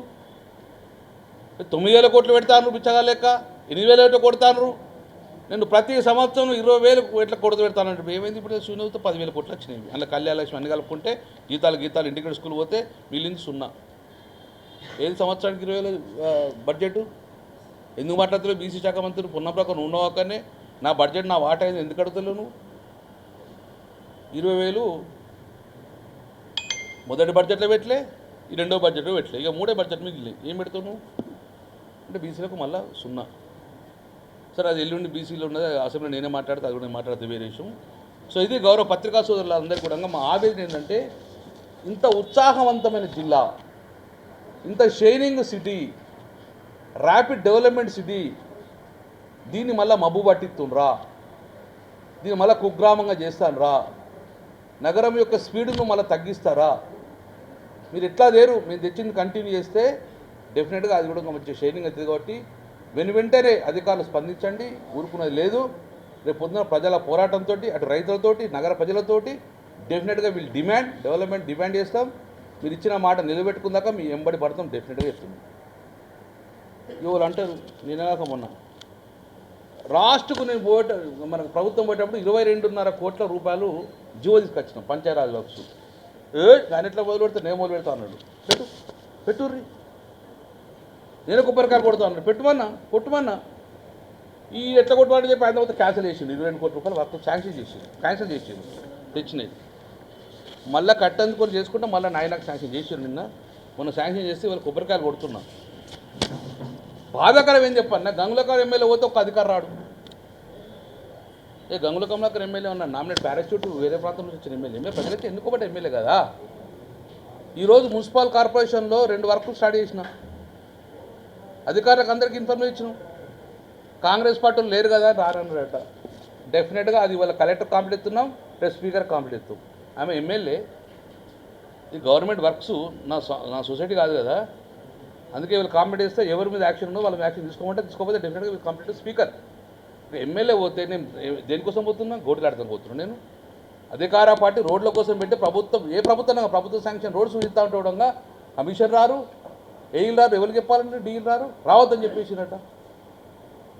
9,000 కోట్లు పెడతాను బిచ్చగాళ్ళ లెక్క, 8,000 ఎట్లా కొడతాను. నేను ప్రతి సంవత్సరం 20,000 ఎట్లా కొడుతూ పెడతానంటే ఏమైంది? ఇప్పుడు శూన్యతో 10,000 కోట్లు వచ్చినాయి. అందులో కళ్యాణలక్ష్మి అన్ని కలుపుకుంటే గీతాలు ఇంటిగ్రేట్ స్కూల్ పోతే మిగిలింది 0. ఏది సంవత్సరానికి 20,000 బడ్జెట్? ఎందుకు మాట్లాడుతున్నావు? బీసీ శాఖ మంత్రి పున్నప్రకారం ఉన్నవాకనే నా బడ్జెట్ నా వాటా అయింది, ఎందుకు అడుగుతలేవు నువ్వు? 20,000 మొదటి బడ్జెట్లో పెట్టలే, ఈ రెండో బడ్జెట్లో పెట్టలే, ఇక 3వ బడ్జెట్ మిగిలి ఏం పెడతావు నువ్వు? అంటే బీసీలకు మళ్ళీ 0. సరే, అది ఎల్లుండి బీసీలో ఉన్నది అసెంబ్లీ నేనే మాట్లాడితే, అది కూడా నేను మాట్లాడితే వేరే విషయం. సో ఇది గౌరవ పత్రికా సోదరులందరికీ కూడా మా ఆవేదన ఏంటంటే, ఇంత ఉత్సాహవంతమైన జిల్లా, ఇంత shining city, rapid development city, దీన్ని మళ్ళీ మబ్బు పట్టిస్తుండ్రా, దీన్ని మళ్ళీ కుగ్రామంగా చేస్తానురా, నగరం యొక్క స్పీడ్ను మళ్ళీ తగ్గిస్తారా? మీరు ఎట్లా లేరు, మీరు తెచ్చింది కంటిన్యూ చేస్తే డెఫినెట్గా అది కూడా మంచి షైనింగ్ అవుతుంది. కాబట్టి వెంటనే అధికారులు స్పందించండి, ఊరుకున్నది లేదు. రేపు పొద్దున ప్రజల పోరాటంతో, అటు రైతులతోటి, నగర ప్రజలతోటి డెఫినెట్గా వీళ్ళు డెవలప్మెంట్ డిమాండ్ చేస్తాం. మీరు ఇచ్చిన మాట నిలబెట్టుకుందాక మీ ఎంబడి పడతాం డెఫినెట్గా చెప్తుంది. ఎవరు అంటారు, నేనేగాక మొన్న రాష్ట్రకు నేను మనకు ప్రభుత్వం పోయేటప్పుడు 22.5 కోట్ల రూపాయలు జీవో తీసుకొచ్చినాం పంచాయరాజ్ వర్క్స్. ఆయన ఎట్లా మొదలు పెడితే నేను మొదలు పెడతా అన్నాడు. పెట్టుర్రి, నేను కొబ్బరికాయలు కొడతా అన్నాడు, కొట్టుమన్నా. ఈ ఎట్లా కొట్టుమని చెప్పి ఆయన తర్వాత క్యాన్సిల్ చేసిండు. 22 కోట్ల రూపాయలు వర్క్ క్యాన్సిల్ చేసిండు తెచ్చినది. మళ్ళీ కట్టందుకొని చేసుకుంటే మళ్ళీ నాకు శాంక్షన్ చేసారు. మొన్న శాంక్షన్ చేస్తే వాళ్ళు కొబ్బరికాయలు కొడుతున్నా. బాధాకరం ఏం చెప్పన్నా, గంగులకర్ ఎమ్మెల్యే పోతే ఒక అధికారం రాడు. గంగుల కమలాకర్ ఎమ్మెల్యే ఉన్న నామినేట్ పారాషూట్ వేరే ప్రాంతం నుంచి వచ్చిన ఎమ్మెల్యే ప్రజలైతే ఎన్నుకోబట్టే ఎమ్మెల్యే కదా. ఈరోజు మున్సిపల్ కార్పొరేషన్లో 2 వర్కులు స్టార్ట్ చేసిన, అధికారులకు అందరికీ ఇన్ఫర్మేషన్ ఇచ్చినాం. కాంగ్రెస్ పార్టీలు లేరు కదా రారన్నారట. డెఫినెట్గా అది వాళ్ళ కలెక్టర్ కాంప్లీట్ ఎత్తున్నాం, ప్లస్ స్పీకర్ కాంప్లీట్ ఎత్తాం. ఆమె ఎమ్మెల్యే, ఈ గవర్నమెంట్ వర్క్స్ నా సొసైటీ కాదు కదా, అందుకే వీళ్ళు కాంప్లీట్ చేస్తే ఎవరి మీద యాక్షన్ ఉందో వాళ్ళ యాక్షన్ తీసుకోమంటే తీసుకోకపోతే డెఫినెట్గా వీళ్ళు కంప్లీట్ స్పీకర్. ఎమ్మెల్యే పోతే నేను దేనికోసం పోతున్నా? గోటిలాడతాను పోతున్నాను నేను. అధికార పార్టీ రోడ్ల కోసం పెట్టి ప్రభుత్వం శాంక్షన్ రోడ్స్ ఇస్తూ ఉంటుండగా కమిషన్ రారు, ఏఈలు రారు, ఎవరికి చెప్పాలంటే డీలు రారు, రావద్దని చెప్పేసినట్ట.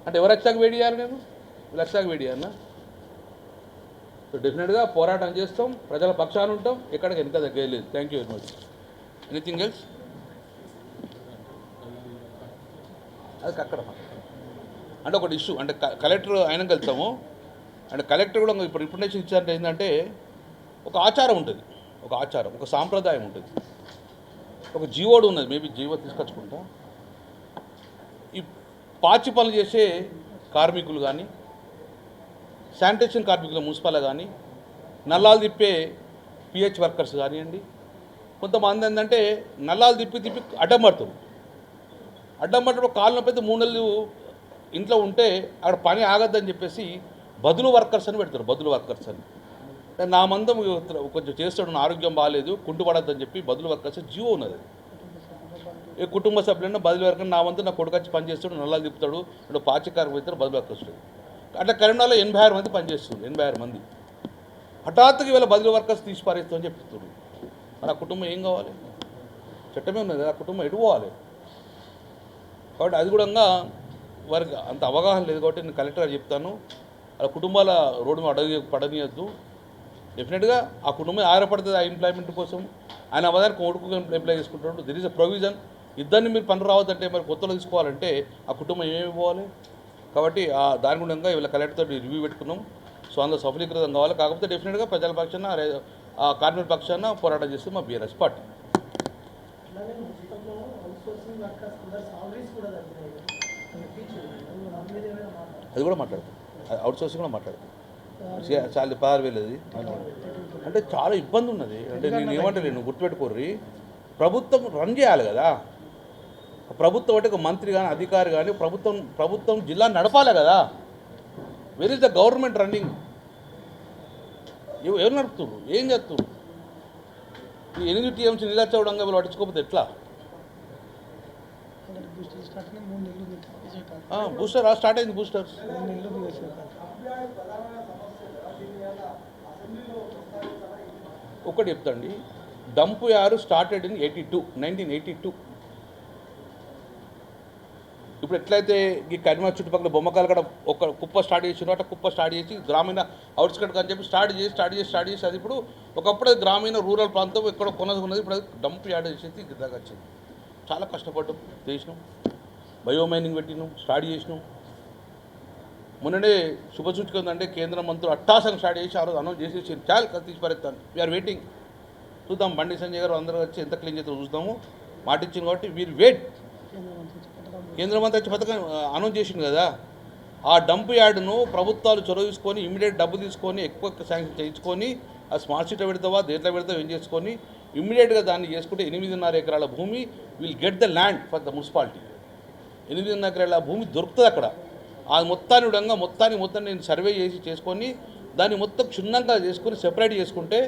అంటే ఎవరు వచ్చాక వేడి చేయాలి? నేను వీళ్ళు వచ్చాక వేడి చేయాలన్నా? సో డెఫినెట్గా పోరాటం చేస్తాం, ప్రజల పక్షాన ఉంటాం, ఎక్కడికి వెనక తగ్గలేదు. Thank you very much. Anything else? అది అక్కడ అంటే ఒకటి ఇష్యూ, అంటే కలెక్టర్ ఆయన వెళ్తాము. అంటే కలెక్టర్ కూడా ఇప్పుడు రిప్రజెంటేషన్ ఇచ్చారంటే ఏంటంటే, ఒక ఆచారం ఉంటుంది, ఒక సాంప్రదాయం ఉంటుంది, ఒక జీవోడు ఉన్నది. మేబీ జీవో తీసుకొచ్చుకుంటా. ఈ పాచి పనులు చేసే కార్మికులు కానీ, శానిటేషన్ కార్మికులు మున్సిపల్ కానీ, నల్లాలు తిప్పే పిహెచ్ వర్కర్స్ కానివ్వండి, కొంతమంది ఏంటంటే నల్లాలు తిప్పి అడ్డం పడినప్పుడు కాళ్ళు నొప్పి 3 నెలలు ఇంట్లో ఉంటే అక్కడ పని ఆగద్దని చెప్పేసి బదులు వర్కర్స్ అని పెడతారు. బదులు వర్కర్స్ అని నా మందం కొంచెం చేస్తాడు, నా ఆరోగ్యం బాగాలేదు, కుంటుపడద్దని చెప్పి బదులు వర్కర్స్ జీవో ఉన్నది. ఏ కుటుంబ సభ్యులైనా బదులు వర్కర్ నా వంతు నా కొడుకు వచ్చి పనిచేస్తాడు, నల్లాలు తిప్పుతాడు, అంటే పాచికారు పోతారు, బదులు వర్కర్స్. అట్లా కరీంనగర్లో 86 మంది పనిచేస్తుంది. 86 మంది హఠాత్తుగా వీళ్ళ బదులు వర్కర్స్ తీసి పారేస్తామని చెప్తున్నారు. మన కుటుంబం ఏం కావాలి? చట్టమే ఉన్నది, ఆ కుటుంబం ఎటు పోవాలి? కాబట్టి అది కూడా వారికి అంత అవగాహన లేదు. కాబట్టి నేను కలెక్టర్ చెప్తాను, వాళ్ళ కుటుంబాల రోడ్డు మీద పడనీయద్దు. డెఫినెట్గా ఆ కుటుంబం ఆధారపడుతుంది ఆ ఎంప్లాయ్మెంట్ కోసం. ఆయన అవదానికి కొడుకు ఎంప్లాయ్ చేసుకుంటాడు. దిర్ ఈజ్ అ ప్రొవిజన్. ఇద్దరిని మీరు పని రావద్దంటే మరి కొత్తలో తీసుకోవాలంటే ఆ కుటుంబం ఏమేమి పోవాలి? కాబట్టి దాని గుణంగా వీళ్ళ కలెక్టర్తో రివ్యూ పెట్టుకున్నాం. సో అందులో సఫలీకృతం కావాలి. కాకపోతే డెఫినెట్గా ప్రజల పక్షాన కార్మిక పక్షాన పోరాటం చేస్తుంది మా బీఆర్ఎస్ పార్టీ. అది కూడా మాట్లాడతాం, అవుట్ సోర్సింగ్ కూడా మాట్లాడతాం. చాలా 16,000 అది అంటే చాలా ఇబ్బంది ఉన్నది. అంటే నేను ఏమంటలేను, గుర్తుపెట్టుకోర్రి, ప్రభుత్వం రన్ చేయాలి కదా. ప్రభుత్వం అంటే ఒక మంత్రి కానీ అధికారి కానీ ప్రభుత్వం జిల్లా నడపాలి కదా. Where is the government running? ఎవరు నడుపుతున్నారు? ఏం చేస్తున్నారు? ఈ 8 టీఎంసీ నిలచవడంగా వీళ్ళు పట్టించుకోకపోతే ఎట్లా? బూస్టర్ స్టార్ట్ అయింది. బూస్టర్స్ ఒకటి చెప్తాండి, డంప్ యార్డ్ స్టార్టెడ్ ఇన్ 1982. ఇప్పుడు ఎట్లయితే ఈ కరీంనగర్ చుట్టుపక్కల బొమ్మకాలు కూడా ఒక కుప్ప స్టార్ట్ చేసినారు, అట్లా కుప్ప స్టార్ట్ చేసి గ్రామీణ అవుట్స్కట్ అని చెప్పి స్టార్ట్ చేసి అది ఇప్పుడు ఒకప్పుడు గ్రామీణ రూరల్ ప్రాంతం ఎక్కడ కొనసాగున్నది. ఇప్పుడు అది డంప్ యార్డ్ చేసేసి ఇలాగ వచ్చింది. చాలా కష్టపడ్డాం, చేసినాం, బయోమైనింగ్ పెట్టినాం, స్టార్ట్ చేసినాం. మొన్ననే శుభసూచిక ఉందంటే కేంద్ర మంత్రులు అట్టాసంగా స్టార్ట్ చేసి ఆ రోజు అనౌన్స్ చేసేసి చాలా తీసి పరేస్తాను. We are waiting. చూద్దాం, బండి సంజయ్ గారు అందరూ వచ్చి ఎంత క్లీన్ చేస్తారో చూద్దాము. మాట ఇచ్చింది కాబట్టి వీరు వెయిట్. కేంద్ర మంత్రి వచ్చి పథకం అనౌన్స్ చేసింది కదా. ఆ డంప్ యార్డును ప్రభుత్వాలు చొరవ తీసుకొని ఇమ్మీడియట్ డబ్బు తీసుకొని ఎక్కువ శాంక్షన్ చేయించుకొని ఆ స్మార్ట్ సిటీ పెడతావా దేంట్లో పెడతావా ఏం చేసుకొని ఇమ్మీడియట్గా దాన్ని చేసుకుంటే 8.5 ఎకరాల భూమి will get the land for the municipality. 8.5 ఎకరాల భూమి దొరుకుతుంది అక్కడ. ఆ మొత్తాన్ని నేను సర్వే చేసుకొని దాన్ని మొత్తం క్షుణ్ణంగా చేసుకొని సెపరేట్ చేసుకుంటే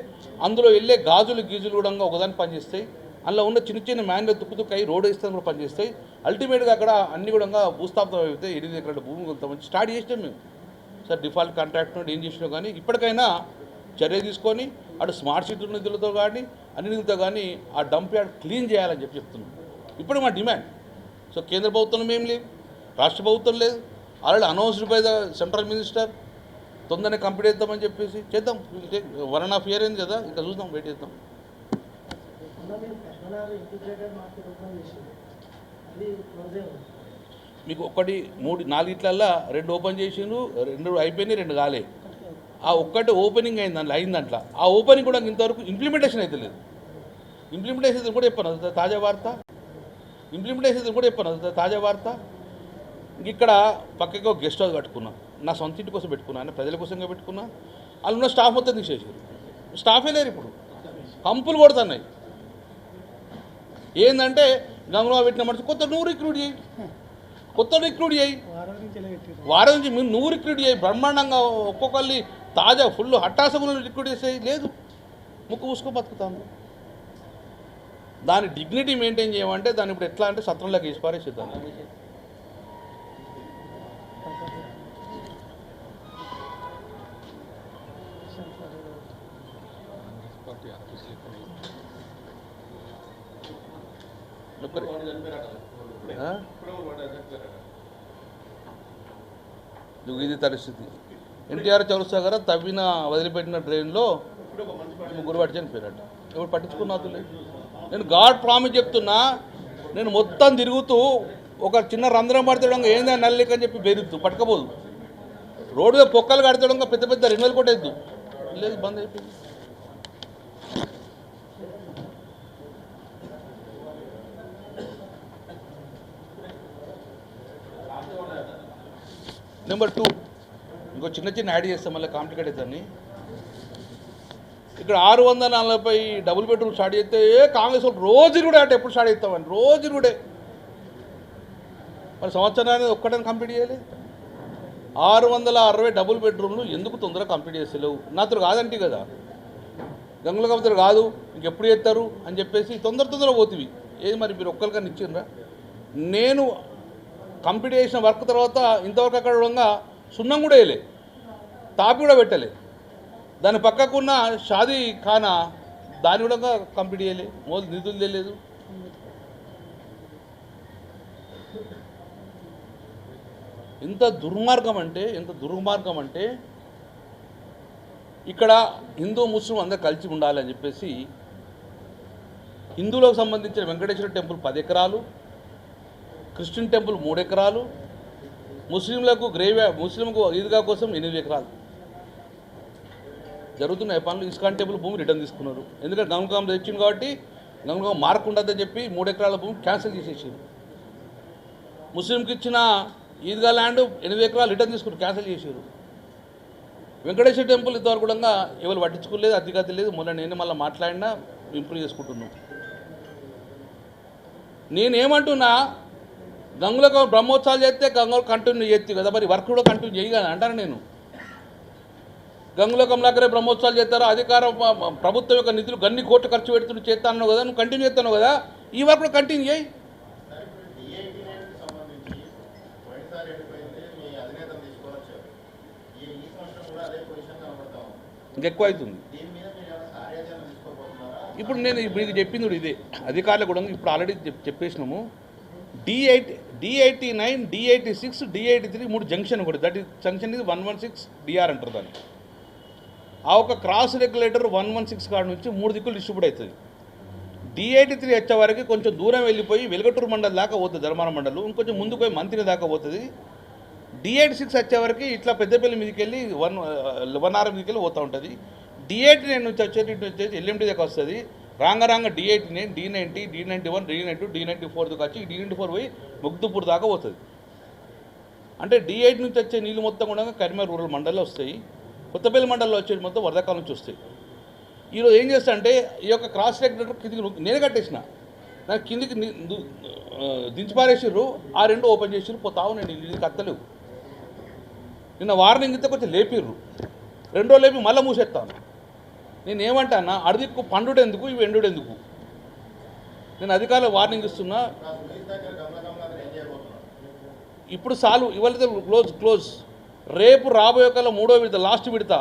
అందులో వెళ్ళే గాజులు కూడా ఒకదాన్ని పనిచేస్తాయి. అందులో ఉన్న చిన్న మ్యాన్లు తుక్కు అయ్యి రోడ్ వేస్తే కూడా పనిచేస్తాయి. అల్టిమేట్గా అక్కడ అన్ని కూడా భూస్థాపితం అయితే 8 ఎకరాల భూమి కొంతమంది స్టార్ట్ చేసినాం మేము. సార్ డిఫాల్ట్ కాంట్రాక్ట్ ఏం చేసినాం కానీ ఇప్పటికైనా చర్య తీసుకొని అటు స్మార్ట్ సిటీ నిధులతో కానీ అన్ని నిధులతో కానీ ఆ డంప్ యార్డ్ క్లీన్ చేయాలని చెప్తున్నాం. ఇప్పుడు మా డిమాండ్. సో కేంద్ర ప్రభుత్వం ఏం లేదు, రాష్ట్ర ప్రభుత్వం లేదు, already announced by the central minister. తొందరనే కంప్లీట్ చేద్దామని చెప్పేసి చేద్దాం. 1.5 year అయింది కదా, ఇంకా చూద్దాం, వెయిట్ చేద్దాం. మీకు 1, 3, 4 ఇట్లల్లా 2 ఓపెన్ చేసిండ్రు, 2 అయిపోయినాయి, 2 కాలే. ఆ ఒక్కటి ఓపెనింగ్ అయిందంట. ఆ ఓపెనింగ్ కూడా ఇంతవరకు ఇంప్లిమెంటేషన్ అయితే లేదు. ఇంప్లిమెంటేషన్ కూడా చెప్పాను తాజా వార్త. ఇక్కడ పక్కకి ఒక గెస్ట్ హౌస్ కట్టుకున్నా, నా సొంత ఇంటి కోసం పెట్టుకున్నా, ప్రజల కోసంగా పెట్టుకున్నా. వాళ్ళు ఉన్న స్టాఫ్ మొత్తం తీసేసారు. స్టాఫే లేరు. ఇప్పుడు కంపులు కొడుతున్నాయి. ఏంటంటే గంగలో పెట్టిన మనిషి కొత్త నువ్వు రిక్రూట్ చేయి, వారం నుంచి మీరు నువ్వు రిక్రూట్ చేయి, బ్రహ్మాండంగా ఒక్కొక్కరిని తాజా ఫుల్ హట్టాసములను రిక్రూట్ చేసేది లేదు. ముక్కు పూసుకొని బతుకుతాను. దాని డిగ్నిటీ మెయింటైన్ చేయమంటే దాన్ని ఇప్పుడు ఎట్లా అంటే సత్రంలోకి వేసి పారేసేద్దాం. ఇది పరిస్థితి. ఎన్టీఆర్ చౌరస్తా గారు తవ్విన వదిలిపెట్టిన డ్రైన్లో 3 వాటి చనిపోయారట. ఎవరు పట్టించుకున్నది లేదు. నేను గాడ్ ప్రామిస్ చెప్తున్నా, నేను మొత్తం తిరుగుతూ ఒక చిన్న రంధ్రం పడతాడు ఏందా నల్లిక అని చెప్పి బెరుద్దు పట్టుకపోదు. రోడ్డు పొక్కలు కడతాడు పెద్ద రెన్నులు కొట్టేద్దు. లేదు, బంద్ అయిపోయింది. నెంబర్ 2 ఇంకో చిన్న యాడ్ చేస్తాం, మళ్ళీ కాంప్లికేట్ అవుతుంది. ఇక్కడ 640 డబుల్ బెడ్రూమ్ స్టార్ట్ చేస్తే కాంగ్రెస్ వాళ్ళు రోజు కూడా అంటే ఎప్పుడు స్టార్ట్ చేస్తామని రోజు కూడా మరి సంవత్సరాన్ని ఒక్కటని కంప్లీట్ చేయాలి. 660 డబుల్ బెడ్రూమ్లు ఎందుకు తొందరగా కంప్లీట్ చేస్తలేవు? నాతో కాదంటే కదా, గంగుల కవితలు కాదు ఇంకెప్పుడు చేస్తారు అని చెప్పేసి తొందర పోతుంది. ఏది మరి మీరు ఒక్కరికన్నా ఇచ్చిండ్రా? నేను కంప్లీట్ చేసిన వర్క్ తర్వాత ఇంతవరకు అక్కడ సున్నం కూడా వేయలే, తాపి కూడా పెట్టలే. దాని పక్కకున్న షాదీ ఖానా దాన్ని కూడా కంప్లీట్ చేయలే, నిధులు తెలియలేదు. ఎంత దుర్మార్గం అంటే ఇక్కడ హిందూ ముస్లిం అందరూ కలిసి ఉండాలని చెప్పేసి హిందువులకు సంబంధించిన వెంకటేశ్వర టెంపుల్ 10 ఎకరాలు, క్రిస్టియన్ టెంపుల్ 3 ఎకరాలు, ముస్లింకు ఈద్గా కోసం 8 ఎకరాలు జరుగుతున్నాయి పనులు. ఇస్కాన్ టెంపుల్ భూమి రిటర్న్ తీసుకున్నారు. ఎందుకంటే గంగం తెచ్చింది కాబట్టి గంగం మార్క్ ఉండదని చెప్పి 3 ఎకరాల భూమి క్యాన్సిల్ చేసేసారు. ముస్లింకి ఇచ్చిన ఈద్గా ల్యాండ్ 8 ఎకరాలు రిటర్న్ తీసుకున్నారు, క్యాన్సిల్ చేశారు. వెంకటేశ్వర టెంపుల్ ఇంతవరకు కూడా ఎవరు పట్టించుకోలేదు, అధిగతి లేదు. మొన్న నేను మళ్ళీ మాట్లాడినా ఇంప్రూవ్ చేసుకుంటున్నాను. నేనేమంటున్నా, గంగులకు బ్రహ్మోత్సవాలు చేస్తే గంగలు కంటిన్యూ చేస్తే కదా, మరి వర్క్ కూడా కంటిన్యూ చేయగలను అంటాను నేను. గంగుల కమలాకరే బ్రహ్మోత్సవాలు చేస్తారో ప్రభుత్వం యొక్క నిధులు గన్ని కోట్లు ఖర్చు పెడుతుంటే చేస్తాను కదా, నువ్వు కంటిన్యూ చేస్తాను కదా, ఈ వర్క్ కూడా కంటిన్యూ చేయి. ఇంకెక్కువ అవుతుంది. ఇప్పుడు నేను మీకు చెప్పింది కూడా ఇదే, అధికారులు కూడా ఇప్పుడు ఆల్రెడీ చెప్పేసినాము. D89, D86, D83 3 జంక్షన్ కూడా, దట్ ఈస్ జంక్షన్ ఇది 116 DR అంటారు దాన్ని. ఆ ఒక క్రాస్ రెగ్యులేటర్ 116 కాడ నుంచి 3 దిక్కులు డిస్ట్రిబ్యూట్ అవుతుంది. D83 వచ్చే వరకు కొంచెం దూరం వెళ్ళిపోయి వెలుగటూరు మండలం దాకా పోతుంది, ధర్మాన మండలం, ఇంకొంచెం ముందుకు పోయి మంత్రి దాకా పోతుంది. D86 వచ్చే వరకు ఇట్లా పెద్దపల్లి మీదకి వెళ్ళి 1R మీదకి వెళ్ళి పోతూ ఉంటుంది. D89 నుంచి వచ్చేసి LMD దాకా వస్తుంది. రాంగ D89, D90, D91, D92, D94 దాకా వచ్చి D94 పోయి ముగ్దుపూర్ దాకా పోతుంది. అంటే D8 నుంచి వచ్చే నీళ్ళు మొత్తం కూడా కరీంనగర్ రూరల్ మండలంలో వస్తాయి. కొత్తపల్లి మండలంలో వచ్చేది మొత్తం వరదకాల నుంచి వస్తాయి. ఈరోజు ఏం చేస్తా అంటే ఈ యొక్క క్రాస్ రెగ్యులేటర్ కిందికి నేనే కట్టేసిన, నాకు కిందికి దించిపారేసారు, ఆ 2 ఓపెన్ చేసారు, పోతావు నేను ఇది కత్తలేవు. నిన్న వార్నింగ్ ఇస్తే కొంచెం లేపిర్రు, 2 లేపి మళ్ళీ మూసేస్తాను. నేను ఏమంటానా, అడిదిక్కు పండుడు ఎందుకు, ఇవి ఎండుడు ఎందుకు? నేను అధికారులు వార్నింగ్ ఇస్తున్నా. ఇప్పుడు సాల్వ్ ఇవాళ క్లోజ్. రేపు రాబోయే కాల 3వ విడత, లాస్ట్ విడత,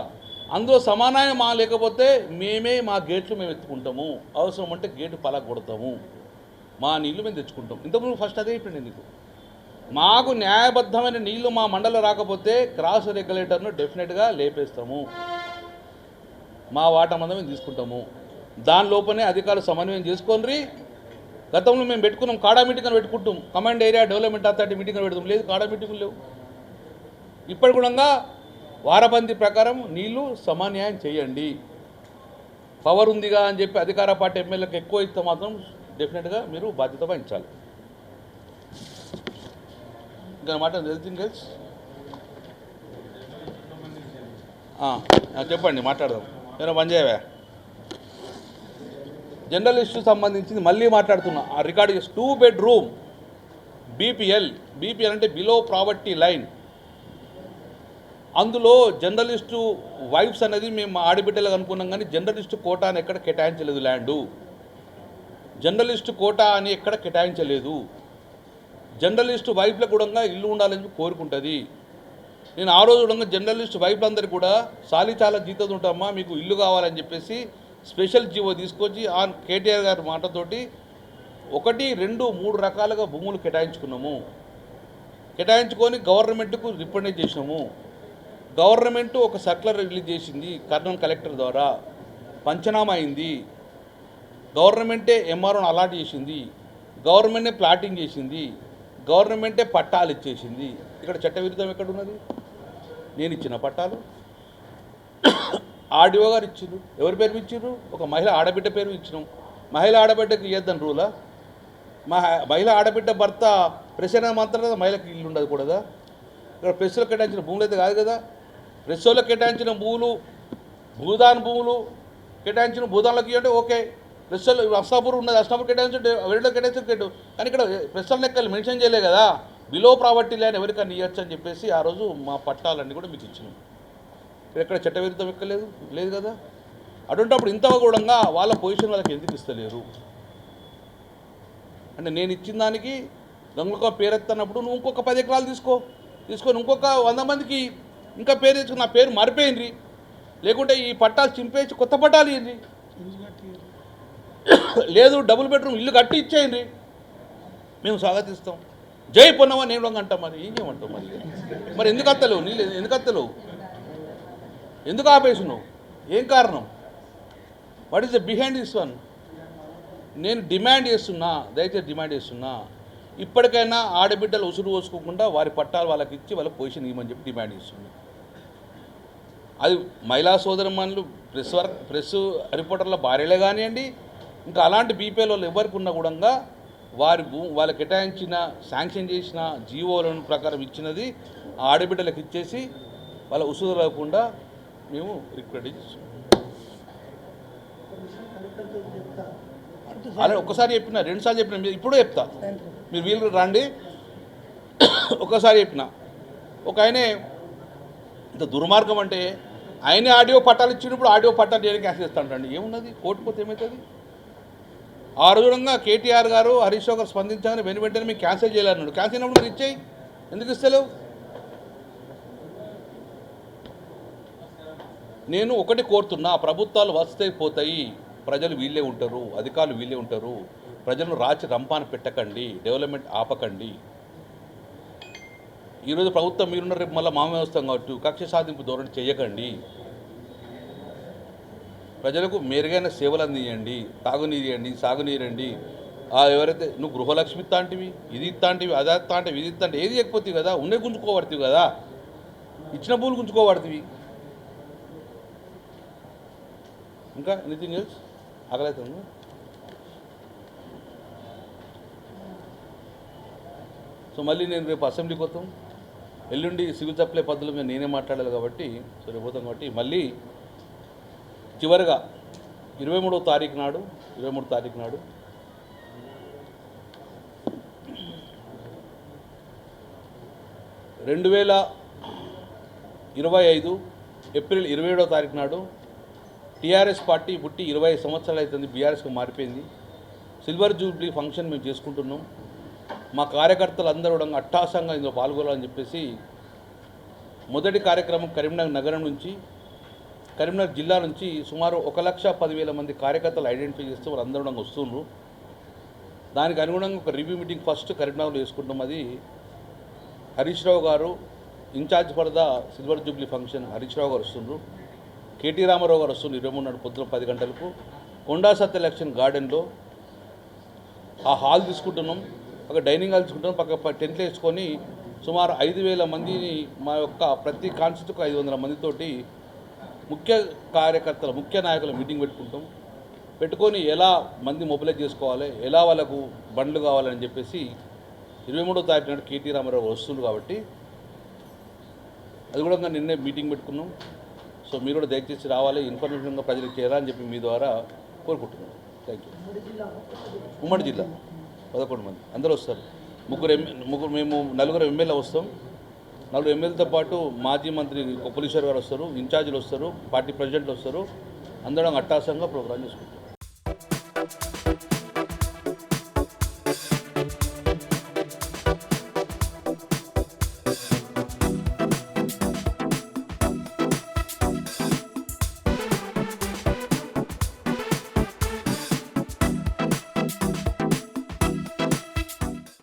అందులో సమానాయం మా లేకపోతే మేమే మా గేట్లు మేము ఎత్తుకుంటాము, అవసరం అంటే గేటు పలక కొడతాము, మా నీళ్లు మేము తెచ్చుకుంటాం. ఇంతకుముందు ఫస్ట్ అదే ఇప్పుడు ఎందుకు మాకు న్యాయబద్ధమైన నీళ్లు మా మండలం రాకపోతే క్రాస్ రెగ్యులేటర్ను డెఫినెట్గా లేపేస్తాము, మా వాటా మందం మేము తీసుకుంటాము. దాని లోపలనే అధికారులు సమన్వయం చేసుకొని, గతంలో మేము పెట్టుకున్నాం కాడా మీటింగ్ అని పెట్టుకుంటాం, command area development authority meeting అని పెడతాం, లేదు కాడా మీటింగులు లేవు. ఇప్పటి కూడా వారబందీ ప్రకారం నీళ్లు సమన్యాయం చేయండి. పవర్ ఉందిగా అని చెప్పి అధికార పార్టీ ఎమ్మెల్యేలకు ఎక్కువ ఇస్తే మాత్రం డెఫినెట్గా మీరు బాధ్యత వహించాలి. ఇంకా మాట ఎవ్రీథింగ్ ఎల్స్ చెప్పండి, మాట్లాడదాం. నేను పని చేయవా జనరల్ ఇష్యూ సంబంధించింది మళ్ళీ మాట్లాడుతున్నా. ఆ రికార్డు 2 బెడ్రూమ్ BPL అంటే బిలో ప్రావర్టీ లైన్. అందులో జర్నలిస్టు వైఫ్స్ అనేది మేము ఆడబిడ్డలకు అనుకున్నాం, కానీ జర్నలిస్టు కోటా అని ఎక్కడ కేటాయించలేదు. ల్యాండు జర్నలిస్టు కోటా అని ఎక్కడ కేటాయించలేదు. జర్నలిస్టు వైఫ్లకు కూడా ఇల్లు ఉండాలని కోరుకుంటుంది. నేను ఆ రోజు కూడా జర్నలిస్టు వైఫ్లందరికీ కూడా సాలిచాల జీతం ఉంటామా, మీకు ఇల్లు కావాలని చెప్పేసి స్పెషల్ జీవో తీసుకొచ్చి ఆ కేటీఆర్ గారి మాటతోటి 1, 2, 3 రకాలుగా భూములు కేటాయించుకున్నాము. కేటాయించుకొని గవర్నమెంట్కు రిప్రజెంట్ చేసినాము. గవర్నమెంట్ ఒక సర్క్యులర్ రిలీజ్ చేసింది కర్నూలు కలెక్టర్ ద్వారా, పంచనామా అయింది. గవర్నమెంటే MROను అలాట్ చేసింది, గవర్నమెంటే ప్లాటింగ్ చేసింది, గవర్నమెంటే పట్టాలు ఇచ్చేసింది. ఇక్కడ చట్టవిరుద్ధం ఎక్కడున్నది? నేను ఇచ్చిన పట్టాలు RDO గారు ఇచ్చారు. ఎవరి పేరు ఇచ్చారు? ఒక మహిళ ఆడబిడ్డ పేరు ఇచ్చినాం. మహిళ ఆడబిడ్డకి ఇవ్వద్దని రూలా? మహిళ ఆడబిడ్డ భర్త ప్రెసిడెంట్ మాత్రం కదా మహిళకి ఇల్లు ఉండదు కూడదా? ఇక్కడ ప్రెస్లో కేటాయించిన భూములు అయితే కాదు కదా. ప్రెస్లో కేటాయించిన భూములు, భూములు కేటాయించిన భూదాన్లోకి అంటే ఓకే. ప్రెస్లో అస్సాపూర్ ఉన్నది, అస్సాపూర్ కేటాయించే ఎవరిలో కేటాయించు, కానీ ఇక్కడ ప్రెస్ల లెక్కలు మెన్షన్ చేయలే కదా. బిలో ప్రావర్టీ ల్యాండ్ ఎవరికైనా ఇవ్వచ్చు అని చెప్పేసి ఆ రోజు మా పట్టాలన్నీ కూడా మీకు ఇచ్చినాం. ఎక్కడ చట్టవిరుద్ధం ఎక్కలేదు, లేదు కదా. అటువంటిప్పుడు ఇంత కూడా వాళ్ళ పొజిషన్ వాళ్ళకి ఎందుకు ఇస్తలేరు అంటే, నేను ఇచ్చిన దానికి గంగులక పేరు ఎత్తన్నప్పుడు నువ్వు ఇంకొక 10 ఎకరాలు తీసుకొని ఇంకొక 100 మందికి ఇంకా పేరు తెచ్చుకుని నా పేరు మరిపోయింది. లేకుంటే ఈ పట్టాలు చింపేసి కొత్త పట్టాలు ఇవ్వండి, లేదు డబుల్ బెడ్రూమ్ ఇల్లు కట్టి ఇచ్చేయండి, మేము స్వాగతిస్తాం. జై పొన్నవా నేను అంటాం. మరి ఏం చేయమంటావు? మరి ఎందుకు అత్తలేవు? నీళ్ళు ఎందుకు అత్తలేవు? ఎందుకు ఆపేసినావు? ఏం కారణం? What is the behind this one? నేను డిమాండ్ చేస్తున్నా, దయచేసి డిమాండ్ చేస్తున్నా, ఇప్పటికైనా ఆడబిడ్డలు ఉసురు పోసుకోకుండా వారి పట్టాలు వాళ్ళకి ఇచ్చి వాళ్ళ పొజిషన్ ఇవ్వమని చెప్పి డిమాండ్ చేస్తుంది. అది మహిళా సోదరమణులు ప్రెస్ రిపోర్టర్ల భార్యలే కానివ్వండి, ఇంకా అలాంటి బీపీఎల్ వాళ్ళు ఎవరికి ఉన్నా కూడా వాళ్ళకి కేటాయించిన శాంక్షన్ చేసిన జీవోలను ప్రకారం ఇచ్చినది ఆడబిడ్డలకు ఇచ్చేసి వాళ్ళ ఉసురు లేకుండా మేము రిక్వెస్ట్ చేస్తున్నాం. అలా ఒక్కసారి చెప్పిన, రెండుసార్లు చెప్పిన, మీరు ఇప్పుడు చెప్తా, మీరు వీళ్ళు రండి. ఒక్కసారి చెప్పిన ఒక ఆయనే ఇంత దుర్మార్గం అంటే ఆయనే ఆడియో పట్టాలు ఇచ్చినప్పుడు ఆడియో పట్టాలు చేయడానికి క్యాన్సిల్ చేస్తాంటండి. ఏమున్నది, కోర్టు పోతే ఏమవుతుంది? ఆ రోజుగా కేటీఆర్ గారు హరీష్ రావు గారు స్పందించాలని వెంటనే మీకు క్యాన్సిల్ చేయాలన్నాడు. క్యాన్సిల్ అయినప్పుడు మీరు ఇచ్చేయి, ఎందుకు ఇస్తలేవు? నేను ఒకటి కోరుతున్నా, ప్రభుత్వాలు వస్తే పోతాయి, ప్రజలు వీళ్ళే ఉంటారు, అధికారులు వీళ్ళే ఉంటారు. ప్రజలను రాచి రంపాన పెట్టకండి, డెవలప్మెంట్ ఆపకండి. ఈరోజు ప్రభుత్వం మీరున్న రేపు మళ్ళీ మామే వస్తాం కాబట్టి కక్ష సాధింపు ధోరణి చేయకండి. ప్రజలకు మెరుగైన సేవలు అందించండి, తాగునీరు ఇవ్వండి, సాగునీరు అండి. ఎవరైతే నువ్వు గృహలక్ష్మి ఇస్తాంటివి, ఇది ఇస్తాంటివి, అది ఇస్తాంటివి, ఇది ఇస్తాంటి, ఏది ఎక్కుపోతుంది కదా, ఉన్నే గుంజుకోబడుతుంది కదా, ఇచ్చిన పూలు గుంజుకోబడుతుంది. ఇంకా ఎనీథింగ్ ఎల్స్? ఆకలవుతుంది. సో మళ్ళీ నేను రేపు అసెంబ్లీకి పోతాం, ఎల్లుండి సివిల్ సప్లై పద్ధతుల మీద నేనే మాట్లాడాలి కాబట్టి సో రేపు పోతాం కాబట్టి మళ్ళీ చివరిగా 23వ తారీఖు నాడు 2025 ఏప్రిల్ 27వ తారీఖు నాడు టీఆర్ఎస్ పార్టీ పుట్టి 20 సంవత్సరాలు అవుతుంది, బీఆర్ఎస్కి మారిపోయింది. సిల్వర్ జూబ్లీ ఫంక్షన్ మేము చేసుకుంటున్నాం. మా కార్యకర్తలు అందరూ కూడా అట్టాసంగా ఇందులో పాల్గొనాలని చెప్పేసి మొదటి కార్యక్రమం కరీంనగర్ నగరం నుంచి, కరీంనగర్ జిల్లా నుంచి సుమారు 1,10,000 మంది కార్యకర్తలు ఐడెంటిఫై చేస్తూ వాళ్ళందరూ కూడా వస్తున్నారు. దానికి అనుగుణంగా ఒక రివ్యూ మీటింగ్ ఫస్ట్ కరీంనగర్లో చేసుకుంటాం. అది Harish Rao garu in-charge for the silver jubilee function Harish Rao garu వస్తున్నారు. కేటీ రామారావు గారు వస్తున్నారు 23 నాడు పొద్దున 10 గంటలకు కొండా సత్ ఎలక్షన్ గార్డెన్లో ఆ హాల్ తీసుకుంటున్నాం. ఒక డైనింగ్ హాల్ తీసుకుంటున్నాం, పక్క టెంట్లు వేసుకొని సుమారు 5,000 మందిని మా యొక్క ప్రతి కాన్స్టిట్యూట్కి 500 మందితోటి ముఖ్య కార్యకర్తల ముఖ్య నాయకుల మీటింగ్ పెట్టుకొని ఎలా మంది మొబిలైజ్ చేసుకోవాలి, ఎలా వాళ్ళకు బండ్లు కావాలని చెప్పేసి 23వ తారీఖు నాడు కేటీ రామారావు వస్తుంది కాబట్టి అది కూడా నిన్నే మీటింగ్ పెట్టుకున్నాం. సో మీరు కూడా దయచేసి రావాలి, ఇన్ఫర్మేషన్గా ప్రజలకు చేరాలని చెప్పి మీ ద్వారా కోరుకుంటున్నాం. Thank you. ఉమ్మడి జిల్లా 11 మంది అందరూ వస్తారు. మేము 4 ఎమ్మెల్యే వస్తాం. 4 ఎమ్మెల్యేలతో పాటు మాజీ మంత్రి కొప్పలీశ్వర్ గారు వస్తారు, ఇన్ఛార్జీలు వస్తారు, పార్టీ ప్రెసిడెంట్లు వస్తారు. అందరం అట్టాసంగా ప్రోగ్రాం చేసుకుంటాం.